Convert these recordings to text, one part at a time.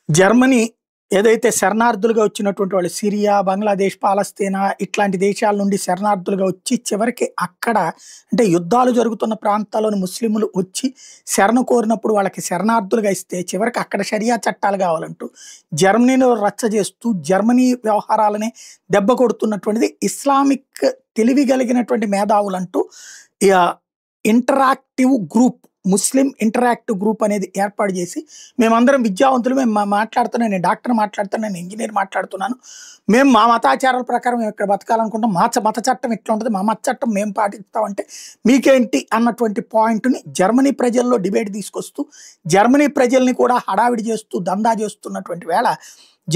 Germany ఏదైతే శరణార్థులుగా వచ్చినటువంటి వాళ్ళు సిరియా, బంగ్లాదేశ్, పాలస్తీనా ఇట్లాంటి దేశాల నుండి శరణార్థులుగా వచ్చి చివరికి అక్కడ అంటే యుద్ధాలు జరుగుతున్న ప్రాంతాల్లోని ముస్లింలు వచ్చి శరణు కోరినప్పుడు వాళ్ళకి శరణార్థులుగా ఇస్తే చివరికి అక్కడ షరియా చట్టాలు కావాలంటూ జర్మనీలో రచ్చ చేస్తూ జర్మనీ వ్యవహారాలనే దెబ్బ కొడుతున్నటువంటిది ఇస్లామిక్ తెలివి కలిగినటువంటి మేధావులంటూ ఇంటరాక్టివ్ గ్రూప్ ముస్లిం ఇంటరాక్టివ్ గ్రూప్ అనేది ఏర్పాటు చేసి మేమందరం విద్యావంతులు, మేము మాట్లాడుతున్నాను, నేను డాక్టర్ మాట్లాడుతున్నాను, నేను ఇంజనీర్ మాట్లాడుతున్నాను, మేము మా మతాచారాల ప్రకారం మేము ఇక్కడ బతకాలనుకుంటాం, మా మత చట్టం ఇట్లా ఉంటుంది, మా మత చట్టం మేము పాటిస్తామంటే మీకేంటి అన్నటువంటి పాయింట్ని జర్మనీ ప్రజల్లో డిబేట్ తీసుకొస్తూ జర్మనీ ప్రజల్ని కూడా హడావిడి చేస్తూ దందా చేస్తున్నటువంటి వేళ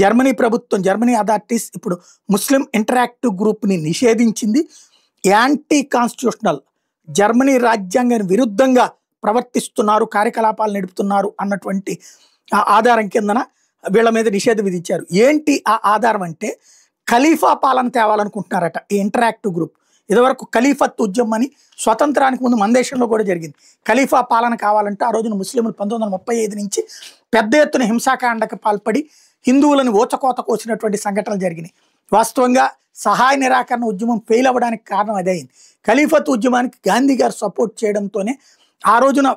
జర్మనీ ప్రభుత్వం, జర్మనీ అథారిటీస్ ఇప్పుడు ముస్లిం ఇంటరాక్టివ్ గ్రూప్ని నిషేధించింది. యాంటీ కాన్స్టిట్యూషనల్, జర్మనీ రాజ్యాంగానికి విరుద్ధంగా ప్రవర్తిస్తున్నారు, కార్యకలాపాలు నడుపుతున్నారు అన్నటువంటి ఆధారం కిందన వీళ్ళ మీద నిషేధం విధించారు. ఏంటి ఆ ఆధారం అంటే ఖలీఫా పాలన తేవాలనుకుంటున్నారట ఈ ఇంటరాక్టివ్ గ్రూప్. ఇదివరకు ఖలీఫత్ ఉద్యమం అని స్వతంత్రానికి ముందు మన దేశంలో కూడా జరిగింది. ఖలీఫా పాలన కావాలంటే ఆ రోజున ముస్లింలు 1935 నుంచి పెద్ద ఎత్తున హింసాకాండకు పాల్పడి హిందువులను ఓచకోత కోసినటువంటి సంఘటనలు జరిగినాయి. వాస్తవంగా సహాయ నిరాకరణ ఉద్యమం ఫెయిల్ అవ్వడానికి కారణం అదే అయింది. ఖలీఫత్ ఉద్యమానికి గాంధీ గారు సపోర్ట్ చేయడంతోనే ఆ రోజున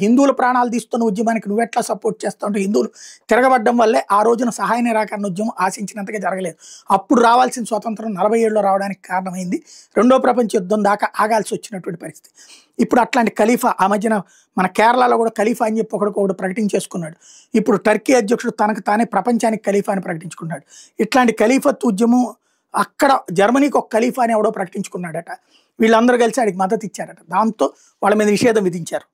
హిందువుల ప్రాణాలు తీస్తున్న ఉద్యమానికి నువ్వెట్లా సపోర్ట్ చేస్తావు అంటే హిందువులు తిరగబడ్డం వల్లే ఆ రోజున సహాయ నిరాకరణ ఉద్యమం ఆశించినంతగా జరగలేదు. అప్పుడు రావాల్సిన స్వతంత్రం 47లో రావడానికి కారణమైంది. రెండో ప్రపంచ యుద్ధం దాకా ఆగాల్సి వచ్చినటువంటి పరిస్థితి. ఇప్పుడు అట్లాంటి ఖలీఫా ఆ మధ్యన మన కేరళలో కూడా ఖలీఫా అని చెప్పి ఒకడు ప్రకటించేసుకున్నాడు. ఇప్పుడు టర్కీ అధ్యక్షుడు తనకు తానే ప్రపంచానికి ఖలీఫా అని ప్రకటించుకున్నాడు. ఇట్లాంటి ఖలీఫత్ ఉద్యమం అక్కడ జర్మనీకి ఒక ఖలీఫా అని ఎవడో ప్రకటించుకున్నాడట. వీళ్ళందరూ కలిసి ఆడికి మద్దతు ఇచ్చారట. దాంతో వాళ్ళ మీద నిషేధం విధించారు.